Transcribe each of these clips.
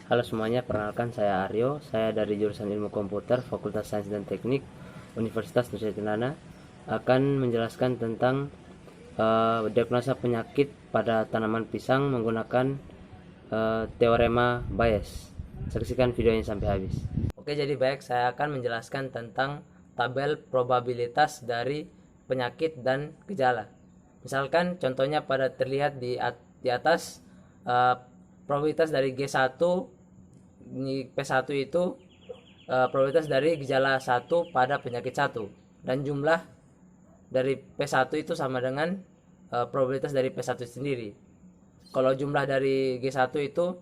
Halo semuanya, perkenalkan saya Aryo. Saya dari jurusan Ilmu Komputer, Fakultas Sains dan Teknik, Universitas Nusa Tenggara, akan menjelaskan tentang diagnosa penyakit pada tanaman pisang menggunakan teorema Bayes. Saksikan videonya sampai habis. Oke, jadi baik, saya akan menjelaskan tentang tabel probabilitas dari penyakit dan gejala. Misalkan contohnya pada terlihat di atas probabilitas dari G1 P1 itu probabilitas dari gejala 1 pada penyakit 1, dan jumlah dari P1 itu sama dengan probabilitas dari P1 sendiri. Kalau jumlah dari G1 itu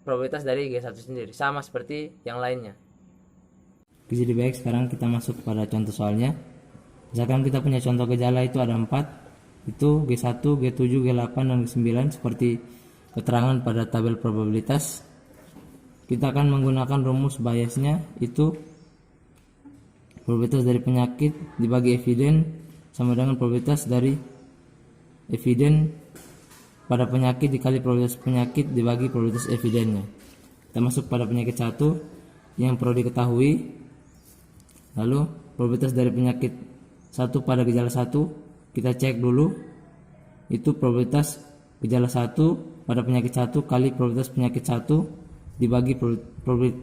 probabilitas dari G1 sendiri, sama seperti yang lainnya. Jadi baik, sekarang kita masuk pada contoh soalnya. Misalkan kita punya contoh gejala itu ada 4, itu G1, G7, G8, dan G9 seperti keterangan pada tabel probabilitas. Kita akan menggunakan rumus Bayesnya, itu probabilitas dari penyakit dibagi eviden sama dengan probabilitas dari eviden pada penyakit dikali probabilitas penyakit dibagi probabilitas evidennya. Kita masuk pada penyakit 1 yang perlu diketahui. Lalu probabilitas dari penyakit 1 pada gejala 1 kita cek dulu, itu probabilitas gejala 1 pada penyakit 1 kali probabilitas penyakit 1 dibagi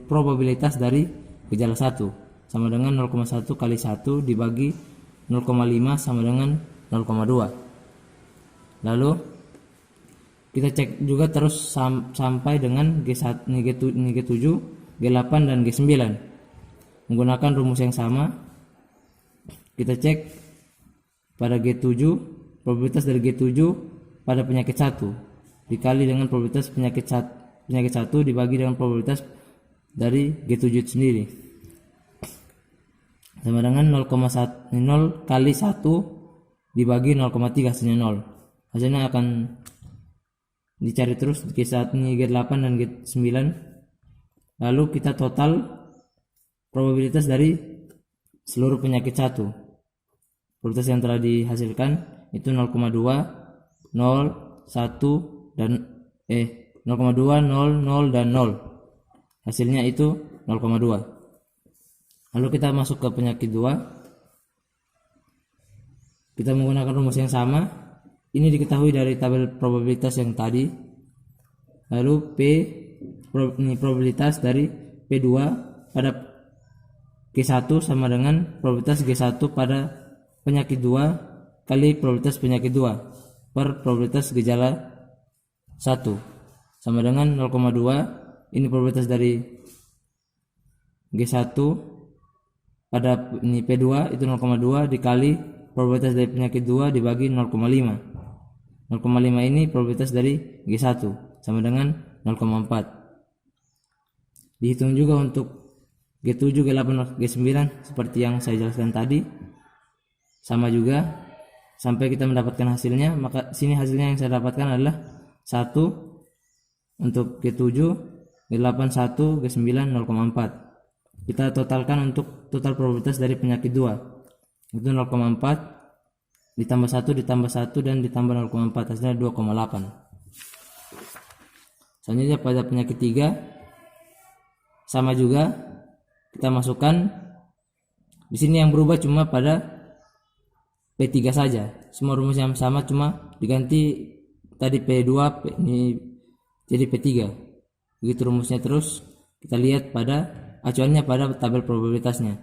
probabilitas dari gejala 1 sama dengan 0,1 kali 1 dibagi 0,5 sama dengan 0,2. Lalu kita cek juga terus sampai dengan G1, G7, G8 dan G9 menggunakan rumus yang sama. Kita cek pada G7, probabilitas dari G7 pada penyakit 1 dikali dengan probabilitas penyakit 1 dibagi dengan probabilitas dari G7 sendiri sama dengan 0 kali 1 dibagi 0,3 hasilnya 0. Hasilnya akan dicari terus G1, G8 dan G9. Lalu kita total probabilitas dari seluruh penyakit 1. Probabilitas yang telah dihasilkan itu 0,2, 0, 1 dan 0,2, 0, 0 dan 0. Hasilnya itu 0,2. Lalu kita masuk ke penyakit 2. Kita menggunakan rumus yang sama. Ini diketahui dari tabel probabilitas yang tadi. Lalu ini probabilitas dari P2 pada G1 sama dengan probabilitas G1 pada penyakit 2 kali probabilitas penyakit 2 per probabilitas gejala 1 sama dengan 0,2. Ini probabilitas dari G1 pada ini P2 itu 0,2 dikali probabilitas dari penyakit 2 dibagi 0,5. 0,5 ini probabilitas dari G1 sama dengan 0,4. Dihitung juga untuk G7, G8, G9 seperti yang saya jelaskan tadi. Sama juga sampai kita mendapatkan hasilnya. Maka sini hasilnya yang saya dapatkan adalah 1 untuk G7, G8 1, G9 0,4. Kita totalkan untuk total probabilitas dari penyakit 2 itu 0,4 ditambah 1 ditambah 1 dan ditambah 0,4 hasilnya 2,8. Selanjutnya pada penyakit 3 sama juga, kita masukkan di sini yang berubah cuma pada P3 saja. Semua rumus yang sama, cuma diganti tadi P2 ini jadi P3. Begitu rumusnya terus. Kita lihat pada acuannya pada tabel probabilitasnya.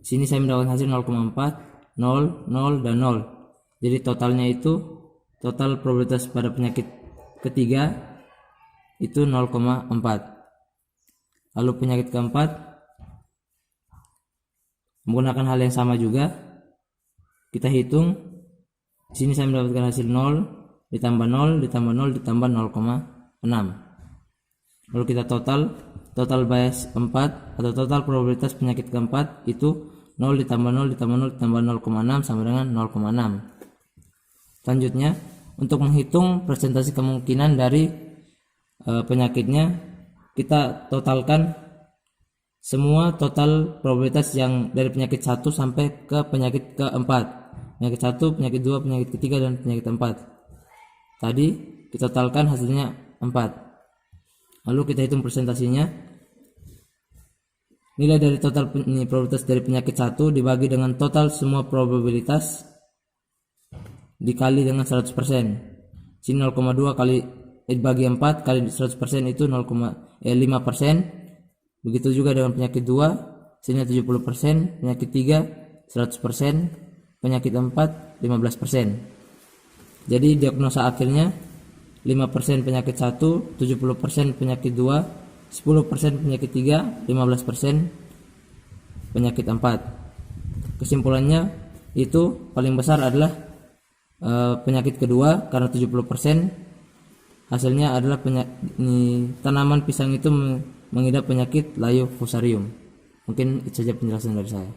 Di sini saya mendapatkan hasil 0,4, 0, 0 dan 0. Jadi totalnya itu total probabilitas pada penyakit ketiga itu 0,4. Lalu penyakit keempat menggunakan hal yang sama juga. Kita hitung. Di sini saya mendapatkan hasil 0 ditambah 0 ditambah 0 ditambah 0,6. Lalu kita total Bayes 4 atau total probabilitas penyakit keempat itu 0 ditambah 0 ditambah 0 ditambah 0,6 sama dengan 0,6. Selanjutnya, untuk menghitung presentasi kemungkinan dari penyakitnya, kita totalkan semua total probabilitas yang dari penyakit 1 sampai ke penyakit keempat. Penyakit 1, penyakit 2, penyakit ketiga dan penyakit 4. Tadi kita totalkan hasilnya 4. Lalu kita hitung presentasinya. Nilai dari total probabilitas dari penyakit 1 dibagi dengan total semua probabilitas dikali dengan 100%. Sini 0,2 kali bagi 4 kali 100% itu 5%. Begitu juga dengan penyakit 2, sini 70%, penyakit 3 100%, penyakit 4 15%. Jadi diagnosa akhirnya 5% penyakit 1, 70% penyakit 2, 10% penyakit 3, 15% penyakit 4. Kesimpulannya itu paling besar adalah penyakit kedua karena 70%. Hasilnya adalah tanaman pisang itu mengidap penyakit Layo fusarium. Mungkin itu saja penjelasan dari saya.